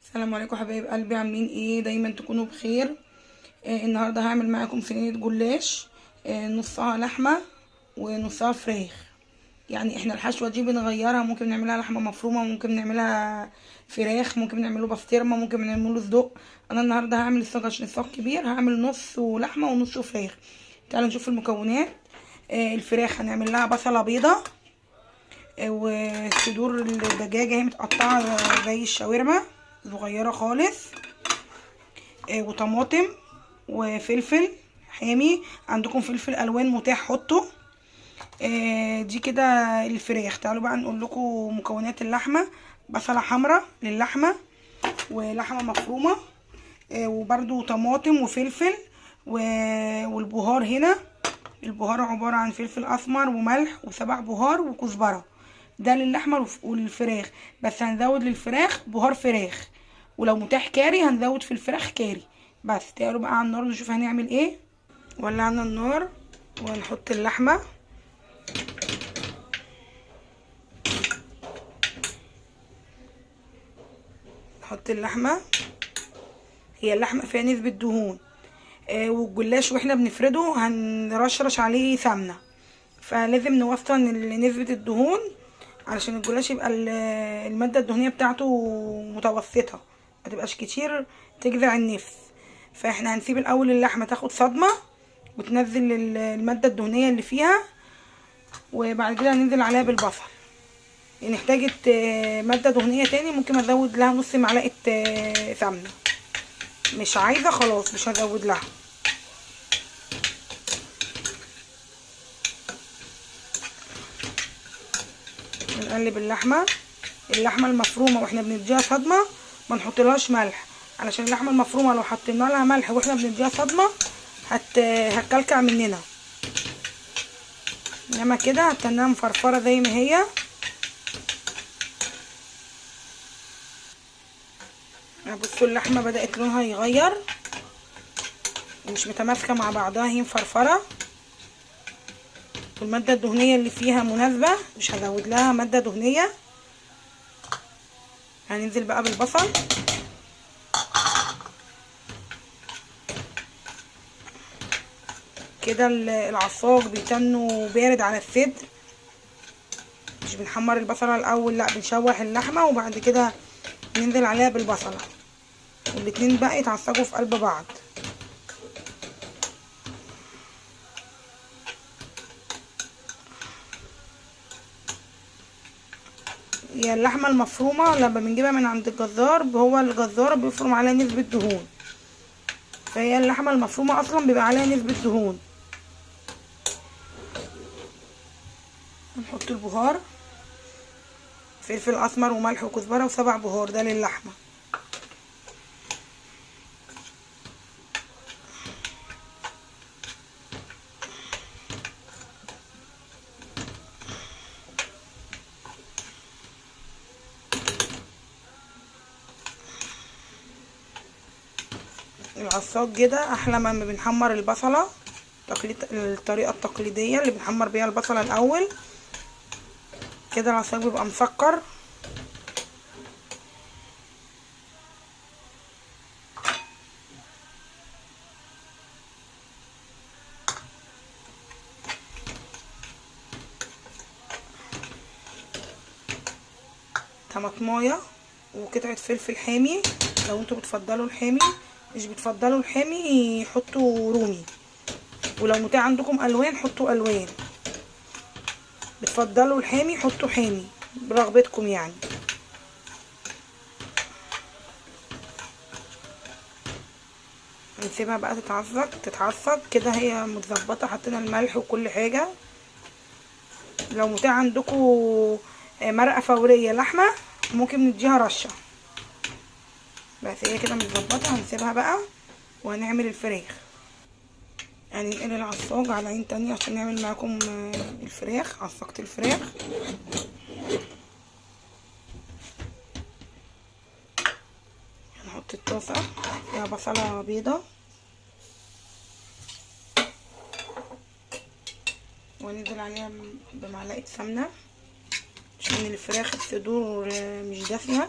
السلام عليكم حبايب قلبي، عاملين ايه؟ دايما تكونوا بخير. النهارده هعمل معاكم صينيه جلاش. نصها لحمه ونصها فراخ. يعني احنا الحشوه دي بنغيرها، ممكن نعملها لحمه مفرومه، ممكن نعملها فراخ، ممكن نعمله بسطرمه، ممكن نعمله صدق. انا النهارده هعمل الصاج عشان الصاج كبير، هعمل نص لحمه ونص فراخ. تعالوا نشوف المكونات. الفراخ هنعمل لها بصله بيضه، وصدور الدجاجه هي متقطعه زي الشاورما صغيره خالص، وطماطم وفلفل حامي. عندكم فلفل الوان متاح حطه. دي كده الفراخ. تعالوا بقى نقول لكم مكونات اللحمه. بصله حمراء للحمه، ولحمه مفرومه، وبرده طماطم وفلفل، والبهار هنا. البهار عباره عن فلفل اسمر وملح وسبع بهار وكزبره. ده للحمه والفراخ، بس هنزود للفراخ بهار فراخ، ولو متاح كاري هنزود في الفراخ كاري. بس تعالوا بقى على النار نشوف هنعمل ايه. ولعنا النار ونحط اللحمه. نحط اللحمه. هي اللحمه فيها نسبه دهون، والجلاش واحنا بنفرده هنرشرش عليه سمنه، فلازم نوصل نسبه الدهون علشان الجلاش يبقى الماده الدهنيه بتاعته متوسطه، ما تبقاش كتير تجزع النفس. فاحنا هنسيب الاول اللحمه تاخد صدمه وتنزل الماده الدهنيه اللي فيها، وبعد كده هننزل عليها بالبصل. يعني احتاجت ماده دهنيه تاني ممكن ازود لها نص معلقه سمنه، مش عايزه خلاص مش هزود لها. نقلب اللحمه. اللحمه المفرومه واحنا بنديها صدمه ما نحطلهاش ملح، علشان اللحمه المفرومه لو حطينا لها ملح واحنا بنديها صدمه هتكلكع مننا، انما كده هتنها مفرفره زي ما هي. بصوا اللحمه بدات لونها يغير ومش متماسكه مع بعضها، هي مفرفره والماده الدهنيه اللي فيها مناسبه، مش هزود لها ماده دهنيه. هننزل بقى بالبصل. كده العصاج بيتنوا بارد على الصدر، مش بنحمر البصله الاول، لا بنشوح اللحمه وبعد كده ننزل عليها بالبصله، والاتنين بقى يتعصجوا في قلب بعض. هي اللحمه المفرومه لما بنجيبها من عند الجزار، هو الجزار بيفرم عليها نسبه دهون، فهي اللحمه المفرومه اصلا بيبقى عليها نسبه دهون. هنحط البهار، فلفل اسمر وملح وكزبره وسبع بهار، ده للحمه. العصاج كده احلى ما بنحمر البصله، الطريقه التقليديه اللي بنحمر بيها البصله الاول. كده العصاج بيبقى مسكر. طماطمايه وقطعه فلفل حامي لو انتوا بتفضلوا الحامي، مش بتفضلوا الحامي حطوا رومي، ولو متاح عندكم الوان حطوا الوان، بتفضلوا الحامي حطوا حامي برغبتكم يعني. نسيبها بقى تتعصج كده، هي متظبطه، حطينا الملح وكل حاجه. لو متاح عندكم مرقه فوريه لحمه ممكن نديها رشه، بس هي كده متظبطه. هنسيبها بقى وهنعمل الفراخ. يعني ننقل العصاج على عين تانية عشان نعمل معاكم الفراخ. عصقت الفراخ، هنحط الطاسه فيها بصله بيضه وننزل عليها بمعلقه سمنه عشان الفراخ الصدور مش دافيه.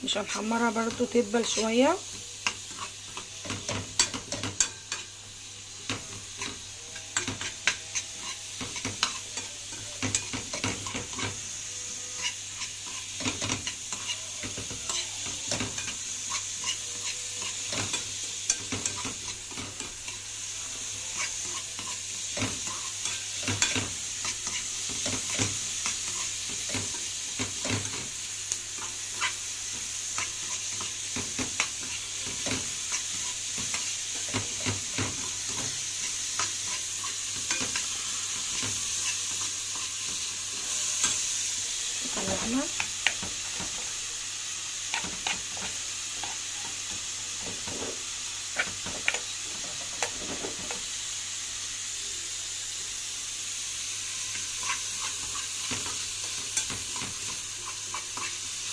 مش هنحمرها برضو تدبل شويه. اللحمه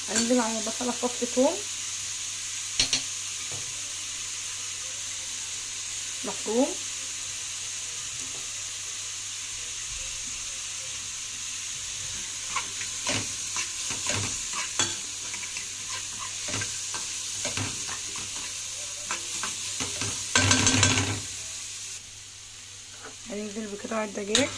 هننزل على بصله فص ثوم مفروم، هننزل بقطع الدجاج،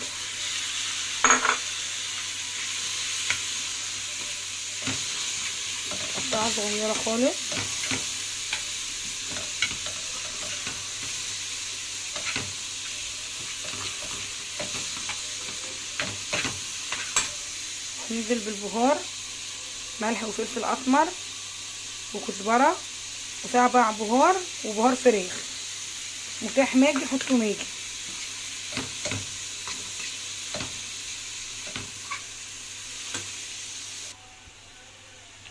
قطعه صغيره خالص، ننزل بالبهار، ملح وفلفل اسمر وكزبره وسبع بهار وبهار فراخ، متاح ماجي حطوا ماجي.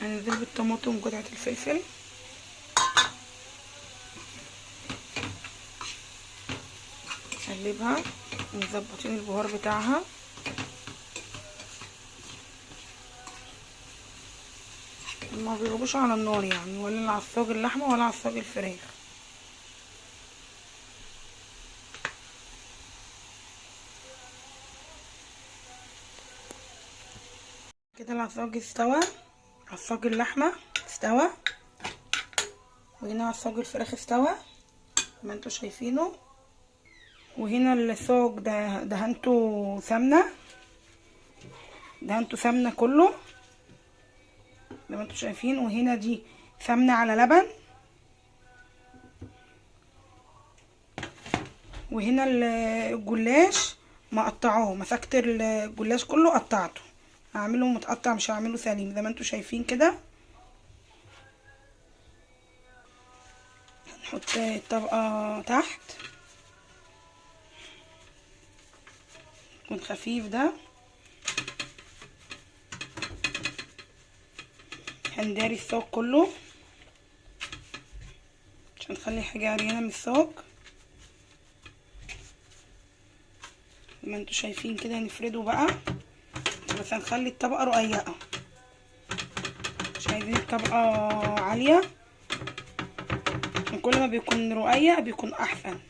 هننزل بالطماطم وقطعه الفلفل، نقلبها ومظبطين البهار بتاعها، ما بيغلبوش على النار يعني، ولا على عصاج اللحمه ولا على عصاج الفراخ. كده العصاج استوى، عصاج اللحمه استوى، وهنا عصاج الفراخ استوى زي ما انتوا شايفينه، وهنا الصاج ده دهنته سمنه كله زي ما انتوا شايفين، وهنا دي سمنه على لبن، وهنا الجلاش مقطعاه، مسكت الجلاش كله قطعته، هعمله متقطع مش هعمله سليم زي ما انتوا شايفين كده. هنحط الطبقه تحت يكون خفيف ده، هنداري الصاج كله عشان نخلي حاجه عريانه من الصاج زي ما انتوا شايفين كده. هنفرده بقى، بس هنخلي الطبقه رقيقه، مش عايزين الطبقه عاليه، كل ما بيكون رقيق بيكون احسن.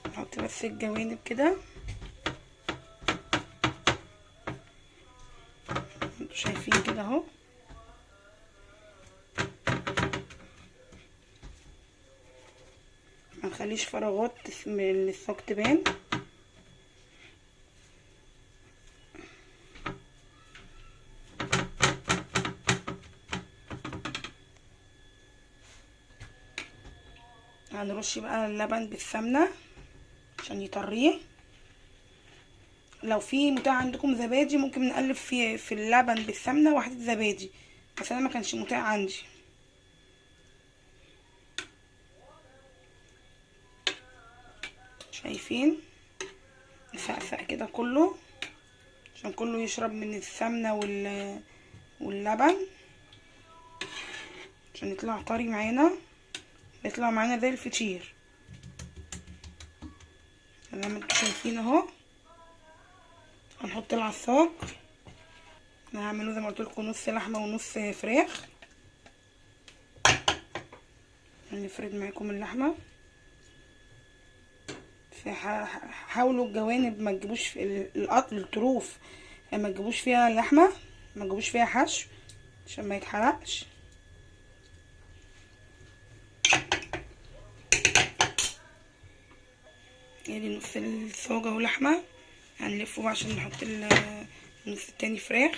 نحط بس الجوانب كده انتوا شايفين كده اهو، ما نخليش فراغات من الصاج تبان. هنرش بقى اللبن بالسمنه عشان يطريه، لو في متاح عندكم زبادي ممكن نقلب في اللبن بالسمنه واحده زبادي، بس انا ما كانش متاح عندي. شايفين نفقفق كده كله عشان كله يشرب من السمنه واللبن عشان يطلع طري معانا، يطلع معانا زي الفطير زي ما انتوا شايفين اهو. هنحط العصاج، انا هعمله زي ما قلت لكم نص لحمه ونص فراخ. هنفرد معاكم اللحمه، حاولوا الجوانب ما تجيبوش في الطروف ما تجيبوش فيها اللحمه، ما تجيبوش فيها حشو عشان ما يتحرقش. ادي نص الصاجه اهو لحمه، هنلفه بقى عشان نحط النص التاني فراخ.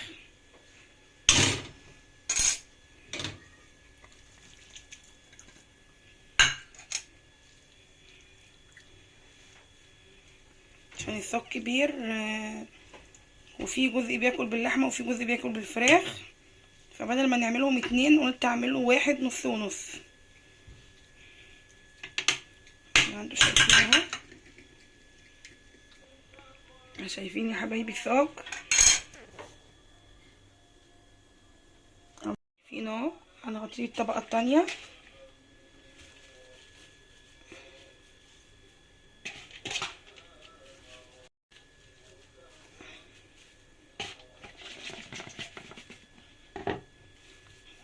عشان الصاج كبير وفي جزء بياكل باللحمه وفي جزء بياكل بالفراخ، فبدل ما نعملهم اتنين قلت اعمله واحد نص ونص. انتوا شايفين اهو، شايفين يا حبايبي الصاج، شايفين اهو. هنغطيه الطبقه التانية.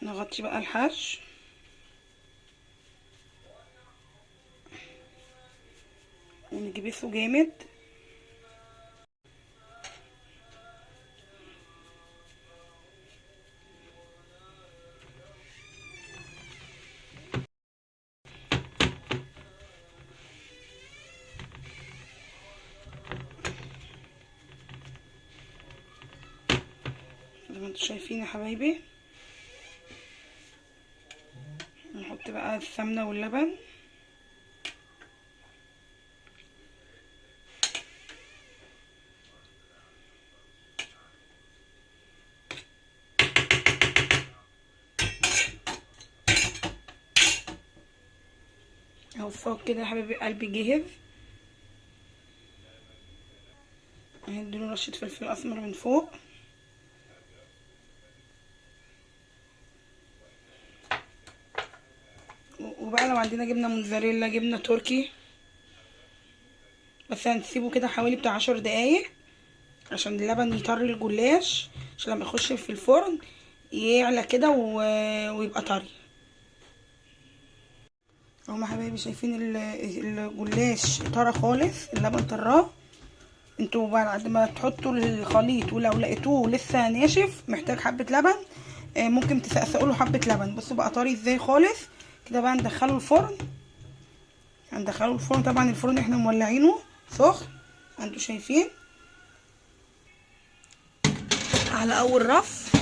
نغطي بقى الحشو ونجبسه جامد. زي ما انتوا شايفين يا حبايبي. نحط بقى السمنه واللبن. اهو الصاج كده يا حبايبي قلبي جاهز. هنديله رشه فلفل اسمر من فوق. وبقى لو عندنا جبنه موتزاريلا، جبنه تركي، بس هنسيبه كده حوالي بتاع 10 دقايق عشان اللبن يطري الجلاش، عشان لما يخش في الفرن يعلى كده ويبقى طري. اهو يا حبايبي شايفين الجلاش طرى خالص، اللبن طراه. انتوا بعد ما تحطوا الخليط ولو لقيتوه لسه ناشف محتاج حبه لبن، ممكن تسقسقوا له حبه لبن. بصوا بقى طري ازاي خالص كده. بقى ندخله الفرن، هندخله الفرن. طبعا الفرن احنا مولعينه سخن، انتوا شايفين، على اول رف.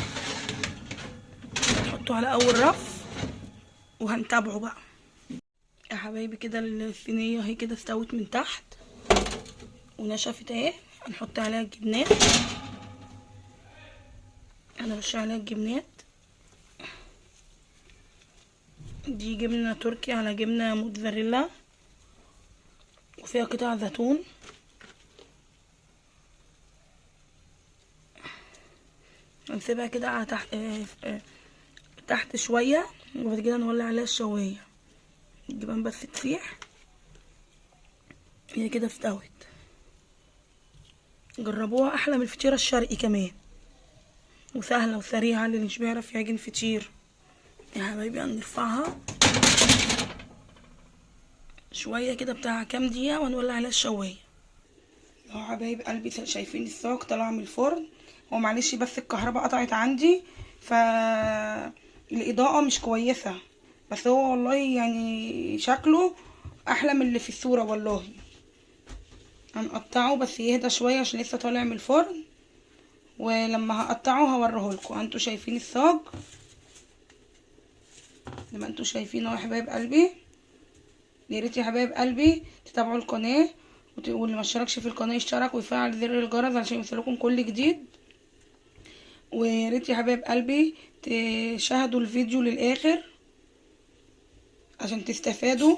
نحطه على اول رف وهنتابعه بقى يا حبايبي. كده الصينيه اهي كده استوت من تحت ونشفت اهي. هنحط عليها الجبنات. انا برش عليها الجبنات. دي جبنه تركي على جبنه موتزاريلا وفيها قطع زيتون. هنسيبها كده على تحت شويه وبعد كده نولع عليها الشوايه. الجبن بس تسيح. هي كده استوت. جربوها، احلى من الفطيره الشرقي كمان، وسهله وسريعه اللي مش بيعرف يعجن فطير. يا حبايبي هنرفعها شويه كده بتاع كام دقيقه ونولع عليها الشوايه. اهو حبايب قلبي شايفين الصاج طالع من الفرن. هو معلش بس الكهرباء قطعت عندي فالاضاءه مش كويسه، بس هو والله يعني شكله احلى من اللي في الصوره والله. هنقطعه بس يهدى شويه عشان لسه طالع من الفرن، ولما هقطعه هوريهولكم. انتوا شايفين الصاج زي ما انتوا شايفين اهو يا حبايب قلبي. يا ريت يا حبايب قلبي تتابعوا القناه، واللي ما اشتركش في القناه يشترك ويفعل زر الجرس عشان يوصلكم كل جديد. ويا ريت يا حبايب قلبي تشاهدوا الفيديو للاخر عشان تستفادوا،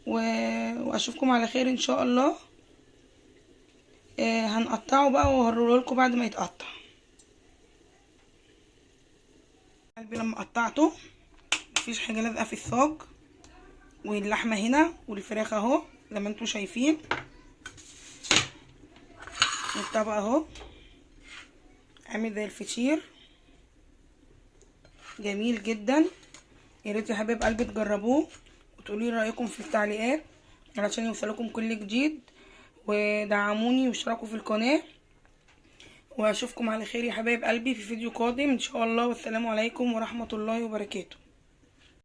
واشوفكم على خير ان شاء الله. هنقطعه بقى وهوريهولكم بعد ما يتقطع. قلبي لما قطعته مفيش حاجه لازقه في الصاج، واللحمه هنا والفراخ اهو زي ما انتوا شايفين. الطبق اهو عامل زي الفطير، جميل جدا. يا ريت يا حبايب قلبي تجربوه وتقولوا لي رايكم في التعليقات علشان يوصلكم كل جديد، ودعموني واشتركوا في القناه. واشوفكم على خير يا حبايب قلبي في فيديو قادم ان شاء الله، والسلام عليكم ورحمة الله وبركاته.